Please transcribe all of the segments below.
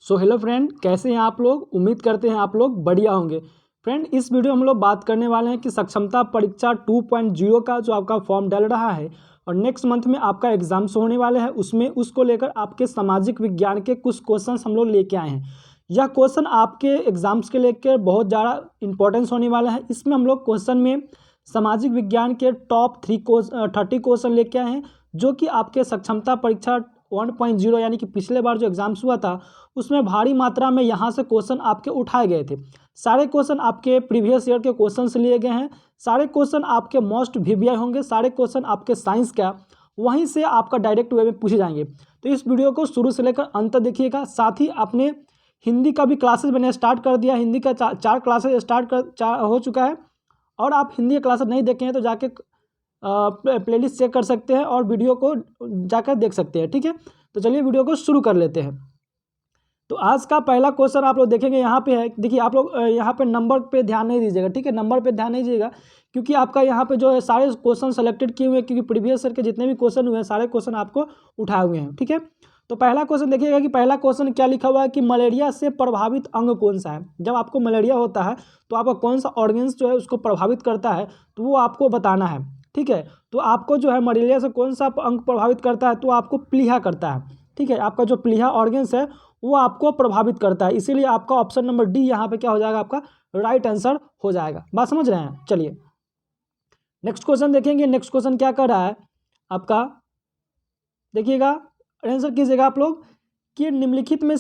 So hello friend, कैसे हैं आप लोग। उम्मीद करते हैं आप लोग बढ़िया होंगे। फ्रेंड, इस वीडियो में हम लोग बात करने वाले हैं कि सक्षमता परीक्षा 2.0 का जो आपका फॉर्म डल रहा है और नेक्स्ट मंथ में आपका एग्जाम्स होने वाले हैं, उसमें उसको लेकर आपके सामाजिक विज्ञान के कुछ क्वेश्चंस हम लोग लेके आए हैं। यह क्वेश्चन आपके एग्जाम्स के लेकर बहुत ज़्यादा इंपॉर्टेंस होने वाला है। इसमें हम लोग क्वेश्चन में सामाजिक विज्ञान के टॉप 30 क्वेश्चन लेके आए हैं, जो कि आपके सक्षमता परीक्षा 1.0 यानी कि पिछले बार जो एग्जाम्स हुआ था उसमें भारी मात्रा में यहाँ से क्वेश्चन आपके उठाए गए थे। सारे क्वेश्चन आपके प्रीवियस ईयर के क्वेश्चन से लिए गए हैं। सारे क्वेश्चन आपके मोस्ट वीवीआई होंगे। सारे क्वेश्चन आपके साइंस का वहीं से आपका डायरेक्ट वे में पूछे जाएंगे। तो इस वीडियो को शुरू से लेकर अंत तक देखिएगा। साथ ही आपने हिंदी का भी क्लासेस मैंने स्टार्ट कर दिया। हिंदी का चार क्लासेस हो चुका है और आप हिंदी के क्लासेस नहीं देखे हैं तो जाके प्लेलिस्ट चेक कर सकते हैं और वीडियो को जाकर देख सकते हैं। ठीक है, तो चलिए वीडियो को शुरू कर लेते हैं। तो आज का पहला क्वेश्चन आप लोग देखेंगे यहाँ पे है। देखिए आप लोग यहाँ पे नंबर पे ध्यान नहीं दीजिएगा। ठीक है, नंबर पे ध्यान नहीं दीजिएगा क्योंकि आपका यहाँ पे जो है सारे क्वेश्चन सेलेक्टेड किए हुए हैं, क्योंकि प्रीवियस ईयर के जितने भी क्वेश्चन हुए हैं सारे क्वेश्चन आपको उठाए हुए हैं। ठीक है, तो पहला क्वेश्चन देखिएगा कि पहला क्वेश्चन क्या लिखा हुआ है कि मलेरिया से प्रभावित अंग कौन सा है। जब आपको मलेरिया होता है तो आपका कौन सा ऑर्गेन्स जो है उसको प्रभावित करता है तो वो आपको बताना है। ठीक है, तो आपको जो है मलेरिया से कौन सा अंग प्रभावित करता है तो आपको प्लीहा करता है। ठीक है, आपका जो प्लीहा ऑर्गेन्स है वो आपको प्रभावित करता है, इसीलिए आपका ऑप्शन नंबर डी यहाँ पे क्या हो जाएगा, आपका राइट आंसर हो जाएगा। बात समझ रहे हैं। चलिए नेक्स्ट क्वेश्चन देखेंगे। नेक्स्ट क्वेश्चन क्या कर रहा है आपका, देखिएगा आंसर कीजिएगा आप लोग कि निम्नलिखित में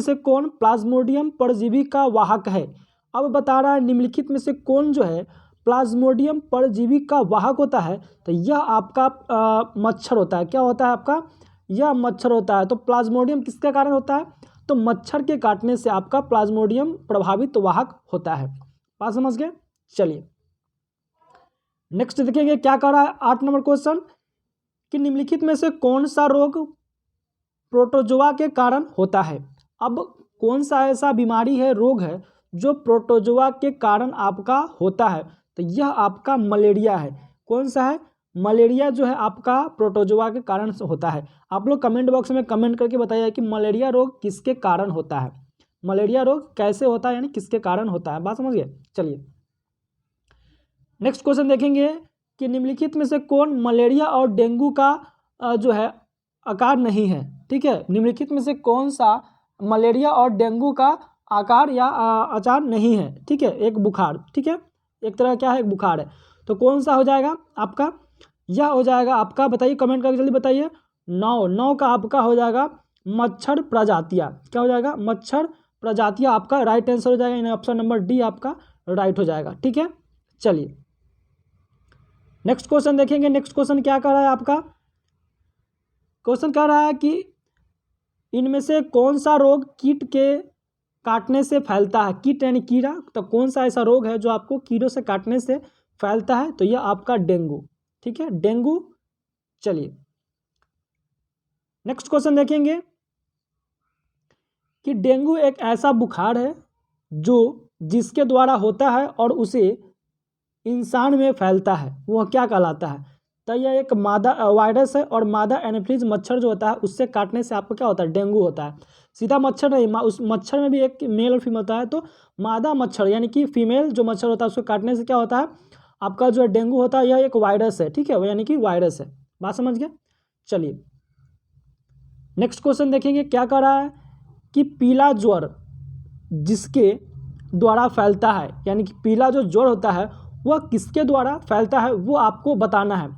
से कौन प्लाज्मोडियम परजीवी का वाहक है। अब बता रहा है निम्नलिखित में से कौन जो है प्लाज्मोडियम परजीवी का वाहक होता है, तो यह आपका मच्छर होता है। क्या होता है आपका, यह मच्छर होता है। तो प्लाज्मोडियम किसके कारण होता है, तो मच्छर के काटने से आपका प्लाज्मोडियम प्रभावित वाहक होता है। बात समझ गए। चलिए नेक्स्ट देखेंगे क्या कर रहा है 8 नंबर क्वेश्चन कि निम्नलिखित में से कौन सा रोग प्रोटोजोआ के कारण होता है। अब कौन सा ऐसा बीमारी है, रोग है जो प्रोटोजोआ के कारण आपका होता है, तो यह आपका मलेरिया है। कौन सा है, मलेरिया जो है आपका प्रोटोजोआ के कारण से होता है। आप लोग कमेंट बॉक्स में कमेंट करके बताइए कि मलेरिया रोग किसके कारण होता है, मलेरिया रोग कैसे होता है यानी किसके कारण होता है। बात समझ गए। चलिए नेक्स्ट क्वेश्चन देखेंगे कि निम्नलिखित में से कौन मलेरिया और डेंगू का जो है आकार नहीं है। ठीक है, निम्नलिखित में से कौन सा मलेरिया और डेंगू का आकार या आचार नहीं है। ठीक है, एक बुखार, ठीक है, एक तरह क्या है, एक बुखार है। तो कौन सा हो जाएगा आपका, यह हो जाएगा आपका, बताइए कमेंट करके जल्दी बताइए। 9 का आपका हो जाएगा मच्छर प्रजातियाँ। क्या हो जाएगा, मच्छर प्रजातियाँ आपका राइट आंसर हो जाएगा, यानी ऑप्शन नंबर डी आपका राइट हो जाएगा। ठीक है, चलिए नेक्स्ट क्वेश्चन देखेंगे। नेक्स्ट क्वेश्चन क्या कर रहा है आपका, क्वेश्चन कह रहा है कि इनमें से कौन सा रोग कीट के काटने से फैलता है। कीट यानी कीड़ा, तो कौन सा ऐसा रोग है जो आपको कीड़ों से काटने से फैलता है, तो यह आपका डेंगू। ठीक है, डेंगू। चलिए नेक्स्ट क्वेश्चन देखेंगे कि डेंगू एक ऐसा बुखार है जो जिसके द्वारा होता है और उसे इंसान में फैलता है, वह क्या कहलाता है। तो यह एक मादा वायरस है और मादा एनाफिलीज मच्छर जो होता है उससे काटने से आपको क्या होता है, डेंगू होता है। सीधा मच्छर नहीं, उस मच्छर में भी एक मेल और फीमेल होता है। तो मादा मच्छर यानी कि फीमेल जो मच्छर होता है उसको काटने से क्या होता है, आपका जो डेंगू होता है, यह एक वायरस है। ठीक है, यानी कि वायरस है। बात समझ गए। चलिए नेक्स्ट क्वेश्चन देखेंगे क्या कर रहा है कि पीला ज्वर जिसके द्वारा फैलता है, यानी कि पीला जो ज्वर होता है वह किसके द्वारा फैलता है वो आपको बताना है।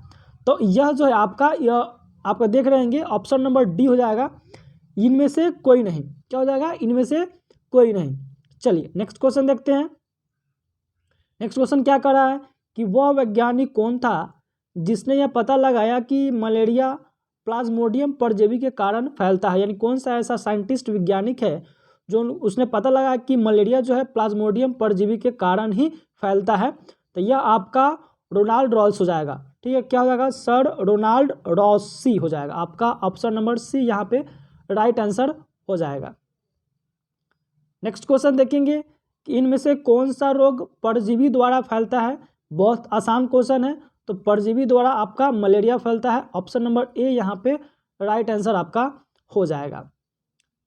तो यह जो है आपका देख रहेंगे ऑप्शन नंबर डी हो जाएगा, इनमें से कोई नहीं। क्या हो जाएगा, इनमें से कोई नहीं। चलिए नेक्स्ट क्वेश्चन देखते हैं। नेक्स्ट क्वेश्चन क्या कर रहा है कि वह वैज्ञानिक कौन था जिसने यह पता लगाया कि मलेरिया प्लाज्मोडियम परजीवी के कारण फैलता है। यानी कौन सा ऐसा साइंटिस्ट वैज्ञानिक है जो उसने पता लगा कि मलेरिया जो है प्लाज्मोडियम परजीवी के कारण ही फैलता है, तो यह आपका रोनाल्ड रॉल्स हो जाएगा। ठीक है, क्या हो जाएगा, सर रोनाल्ड रॉसी हो जाएगा। आपका ऑप्शन नंबर सी यहाँ पे राइट आंसर हो जाएगा। नेक्स्ट क्वेश्चन देखेंगे कि इनमें से कौन सा रोग परजीवी द्वारा फैलता है। बहुत आसान क्वेश्चन है। तो परजीवी द्वारा आपका मलेरिया फैलता है। ऑप्शन नंबर ए यहाँ पे राइट आंसर आपका हो जाएगा।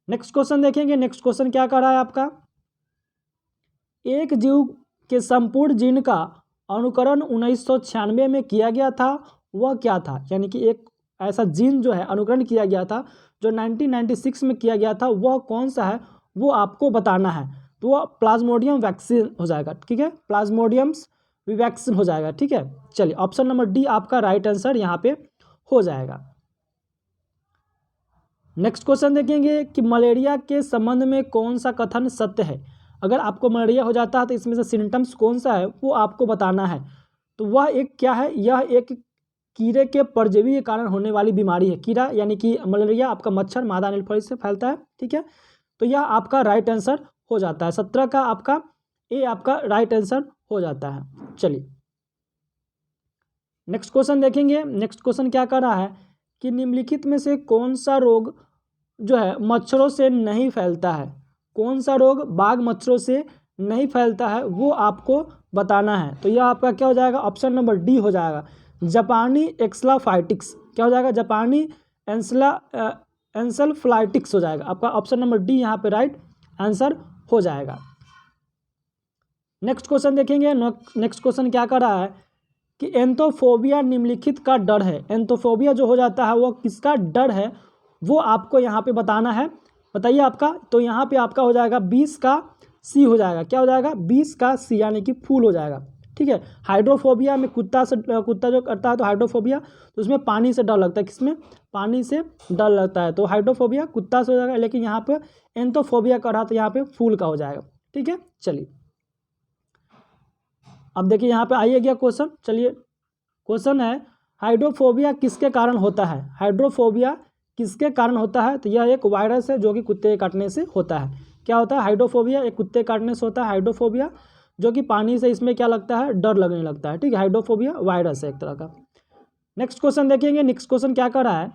नेक्स्ट क्वेश्चन देखेंगे। नेक्स्ट क्वेश्चन क्या कर रहा है आपका, एक जीव के संपूर्ण जीन का अनुकरण 1996 में किया गया था, वह क्या था। यानी कि एक ऐसा जीन जो है अनुकरण किया गया था जो 1996 में किया गया था, वह कौन सा है वो आपको बताना है। तो वह प्लाज्मोडियम वैक्सीन हो जाएगा, ठीक है, प्लाज्मोडियम्स वैक्सीन हो जाएगा, ठीक है। चलिए ऑप्शन नंबर डी आपका राइट आंसर यहाँ पे हो जाएगा। नेक्स्ट क्वेश्चन देखेंगे कि मलेरिया के संबंध में कौन सा कथन सत्य है। अगर आपको मलेरिया हो जाता है तो इसमें से सिम्टम्स कौन सा है वो आपको बताना है। तो वह एक क्या है, यह एक कीड़े के परजीवी के कारण होने वाली बीमारी है। कीड़ा यानी कि मलेरिया आपका मच्छर मादा अनिल से फैलता है, ठीक है। तो यह आपका राइट आंसर हो जाता है, 17 का आपका ए आपका राइट आंसर हो जाता है। चलिए नेक्स्ट क्वेश्चन देखेंगे। नेक्स्ट क्वेश्चन क्या कर रहा है कि निम्नलिखित में से कौन सा रोग जो है मच्छरों से नहीं फैलता है, कौन सा रोग बाघ मच्छरों से नहीं फैलता है वो आपको बताना है। तो यह आपका क्या हो जाएगा, ऑप्शन नंबर डी हो जाएगा, जापानी एक्सलाफाइटिक्स। क्या हो जाएगा, जापानी एंसेफलाइटिक्स हो जाएगा आपका, ऑप्शन नंबर डी यहाँ पे राइट आंसर हो जाएगा। नेक्स्ट क्वेश्चन देखेंगे। नेक्स्ट क्वेश्चन क्या कर रहा है कि एंथोफोबिया निम्नलिखित का डर है। एंथोफोबिया जो हो जाता है वो किसका डर है वो आपको यहाँ पे बताना है, बताइए आपका। तो यहाँ पे आपका हो जाएगा 20 का सी हो जाएगा, क्या हो जाएगा 20 का सी यानी कि फूल हो जाएगा, ठीक है। हाइड्रोफोबिया में कुत्ता जो करता है तो हाइड्रोफोबिया, तो उसमें पानी से डर लगता है, किसमें पानी से डर लगता है, तो हाइड्रोफोबिया कुत्ता से हो जाएगा। लेकिन यहाँ पे एंथोफोबिया का रहा तो यहाँ पे फूल का हो जाएगा, ठीक है। चलिए अब देखिए यहाँ पे आइए गया क्वेश्चन। चलिए क्वेश्चन है हाइड्रोफोबिया किसके कारण होता है। हाइड्रोफोबिया किसके कारण होता है, तो यह एक वायरस है जो कि कुत्ते काटने से होता है। क्या होता है हाइड्रोफोबिया, एक कुत्ते काटने से होता है हाइड्रोफोबिया, जो कि पानी से इसमें क्या लगता है डर लगने लगता है, ठीक है। हाइड्रोफोबिया वायरस है एक तरह का। नेक्स्ट क्वेश्चन देखेंगे। नेक्स्ट क्वेश्चन क्या कर रहा है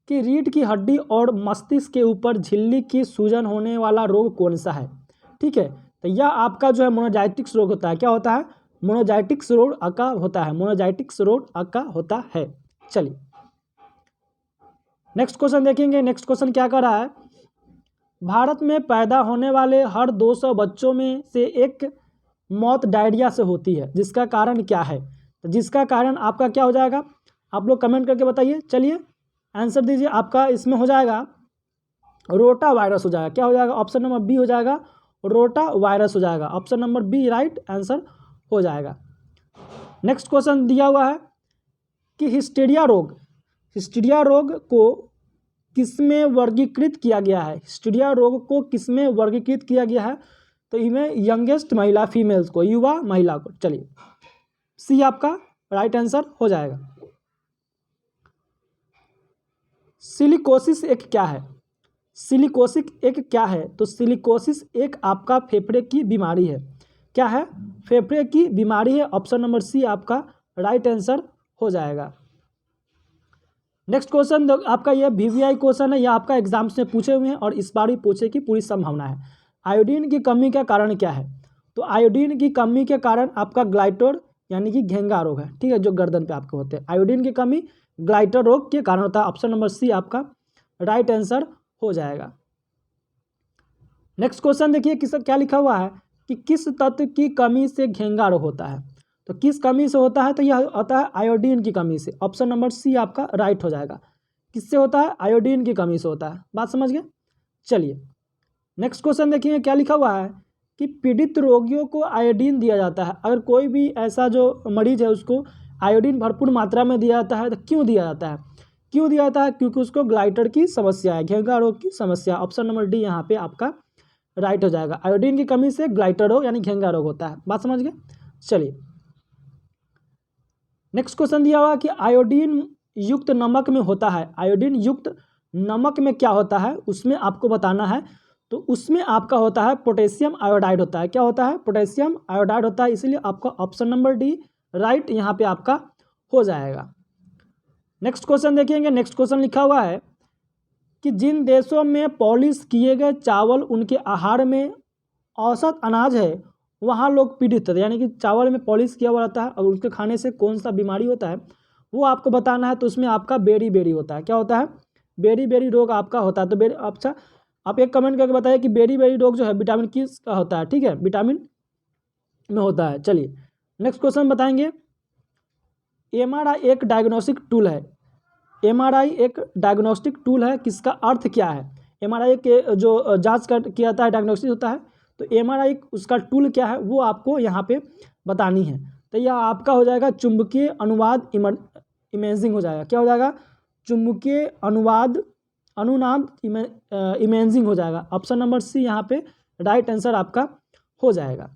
कि रीढ़ की हड्डी और मस्तिष्क के ऊपर झिल्ली की सूजन होने वाला रोग कौन सा है, ठीक है। तो यह आपका जो है मोनोजाइटिक्स रोग होता है। क्या होता है, मोनोजाइटिक्स रोग अका होता है, मोनोजाइटिक्स रोग अका होता है। चलिए नेक्स्ट क्वेश्चन देखेंगे। नेक्स्ट क्वेश्चन क्या कर रहा है, भारत में पैदा होने वाले हर 200 बच्चों में से एक मौत डायरिया से होती है, जिसका कारण क्या है। तो जिसका कारण आपका क्या हो जाएगा, आप लोग कमेंट करके बताइए। चलिए आंसर दीजिए, आपका इसमें हो जाएगा रोटा वायरस हो जाएगा। क्या हो जाएगा, ऑप्शन नंबर बी हो जाएगा, रोटा वायरस हो जाएगा, option number B right answer हो जाएगा। नेक्स्ट क्वेश्चन दिया हुआ है कि हिस्टीरिया रोग को किसमें वर्गीकृत किया गया है। हिस्टीरिया रोग को किसमें वर्गीकृत किया गया है, तो इनमें यंगेस्ट महिला फीमेल्स को, युवा महिला को। चलिए सी आपका राइट आंसर हो जाएगा। सिलिकोसिस एक क्या है, सिलिकोसिस एक क्या है, तो सिलिकोसिस एक आपका फेफड़े की बीमारी है। क्या है, फेफड़े की बीमारी है, ऑप्शन नंबर सी आपका राइट आंसर हो जाएगा। नेक्स्ट क्वेश्चन आपका यह वीवीआई क्वेश्चन है, यह आपका एग्जाम्स में पूछे हुए हैं और इस बार भी पूछे की पूरी संभावना है। आयोडीन की कमी का कारण क्या है, तो आयोडीन की कमी के कारण आपका ग्लाइटर यानी कि घेंगा रोग है, ठीक है, जो गर्दन पे आपके होते हैं। आयोडीन की कमी ग्लाइटर रोग के कारण होता है, ऑप्शन नंबर सी आपका राइट आंसर हो जाएगा। नेक्स्ट क्वेश्चन देखिए किस क्या लिखा हुआ है कि किस तत्व की कमी से घेंगा रोग होता है, तो किस कमी से होता है, तो यह होता है आयोडीन की कमी से, ऑप्शन नंबर सी आपका राइट हो जाएगा। किससे होता है, आयोडीन की कमी से होता है, बात समझ गए। चलिए नेक्स्ट क्वेश्चन देखिए क्या लिखा हुआ है कि पीड़ित रोगियों को आयोडीन दिया जाता है। अगर कोई भी ऐसा जो मरीज है उसको आयोडीन भरपूर मात्रा में दिया जाता है, तो क्यों दिया जाता है, क्यों दिया जाता है, क्योंकि उसको ग्लाइटर की समस्या है, घेंगा रोग की समस्या, ऑप्शन नंबर डी यहाँ पे आपका राइट हो जाएगा। आयोडीन की कमी से ग्लाइटर रोग यानी घेंगा रोग होता है, बात समझ गए। चलिए नेक्स्ट क्वेश्चन दिया हुआ कि आयोडीन युक्त नमक में होता है, आयोडीन युक्त नमक में क्या होता है उसमें आपको बताना है। तो उसमें आपका होता है पोटेशियम आयोडाइड होता है। क्या होता है, पोटेशियम आयोडाइड होता है, इसलिए आपका ऑप्शन नंबर डी राइट यहाँ पे आपका हो जाएगा। नेक्स्ट क्वेश्चन देखेंगे। नेक्स्ट क्वेश्चन लिखा हुआ है कि जिन देशों में पॉलिश किए गए चावल उनके आहार में औसत अनाज है वहाँ लोग पीड़ित होते हैं, यानी कि चावल में पॉलिश किया हुआ रहता है और उसके खाने से कौन सा बीमारी होता है वो आपको बताना है। तो उसमें आपका बेरी होता है, क्या होता है, बेरी बेरी रोग आपका होता है। तो अच्छा आप एक कमेंट करके बताइए कि बेरी बेरी रोग जो है विटामिन किस का होता है, ठीक है, विटामिन में होता है। चलिए नेक्स्ट क्वेश्चन बताएंगे। एमआरआई एक डायग्नोस्टिक टूल है। एमआरआई एक डायग्नोस्टिक टूल है, किसका अर्थ क्या है? एमआरआई के जो जांच कर किया जाता है, डायग्नोस्टिक होता है, तो एमआरआई उसका टूल क्या है वो आपको यहाँ पे बतानी है। तो यह आपका हो जाएगा चुंबकीय अनुवाद इमेजिंग हो जाएगा। क्या हो जाएगा? चुंबकीय अनुनाद इमेजिंग हो जाएगा। ऑप्शन नंबर सी यहाँ पे राइट आंसर आपका हो जाएगा।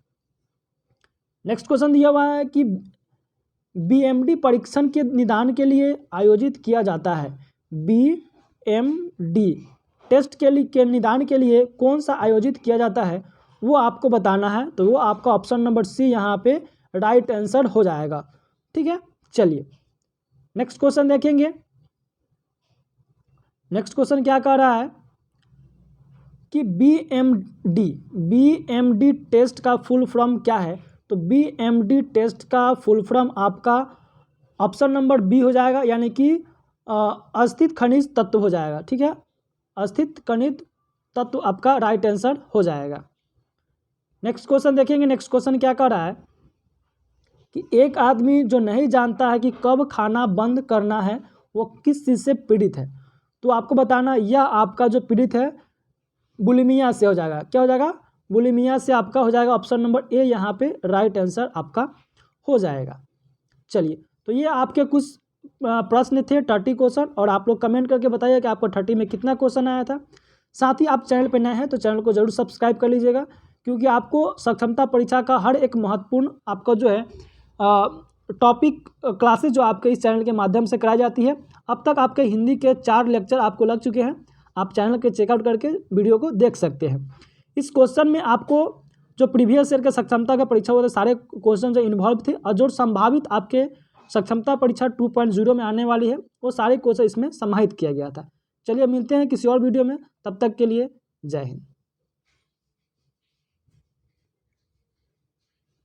नेक्स्ट क्वेश्चन दिया हुआ है कि बीएमडी परीक्षण के निदान के लिए आयोजित किया जाता है। बीएमडी टेस्ट के निदान के लिए कौन सा आयोजित किया जाता है वो आपको बताना है। तो वो आपका ऑप्शन नंबर सी यहाँ पे राइट आंसर हो जाएगा, ठीक है। चलिए नेक्स्ट क्वेश्चन देखेंगे। नेक्स्ट क्वेश्चन क्या कह रहा है कि बीएमडी टेस्ट का फुल फॉर्म क्या है? तो बीएमडी टेस्ट का फुल फॉर्म आपका ऑप्शन नंबर बी हो जाएगा, यानी कि अस्थित खनिज तत्व हो जाएगा, ठीक है। अस्थित खनिज तत्व आपका राइट आंसर हो जाएगा। नेक्स्ट क्वेश्चन देखेंगे। नेक्स्ट क्वेश्चन क्या कह रहा है कि एक आदमी जो नहीं जानता है कि कब खाना बंद करना है वो किस चीज़ से पीड़ित है? तो आपको बताना यह आपका जो पीड़ित है बुलिमिया से हो जाएगा। क्या हो जाएगा? बुलिमिया से आपका हो जाएगा ऑप्शन नंबर ए यहाँ पे राइट आंसर आपका हो जाएगा। चलिए तो ये आपके कुछ प्रश्न थे 30 क्वेश्चन, और आप लोग कमेंट करके बताइए कि आपको 30 में कितना क्वेश्चन आया था। साथ ही आप चैनल पर नए हैं तो चैनल को जरूर सब्सक्राइब कर लीजिएगा, क्योंकि आपको सक्षमता परीक्षा का हर एक महत्वपूर्ण आपका जो है टॉपिक क्लासेस जो आपके इस चैनल के माध्यम से कराई जाती है। अब तक आपके हिंदी के 4 लेक्चर आपको लग चुके हैं, आप चैनल के चेकआउट करके वीडियो को देख सकते हैं। इस क्वेश्चन में आपको जो प्रीवियस ईयर के सक्षमता का परीक्षा हुआ था सारे क्वेश्चन जो इन्वॉल्व थे, और जो संभावित आपके सक्षमता परीक्षा 2.0 में आने वाली है वो सारे क्वेश्चन इसमें समाहित किया गया था। चलिए मिलते हैं किसी और वीडियो में, तब तक के लिए जय हिंद।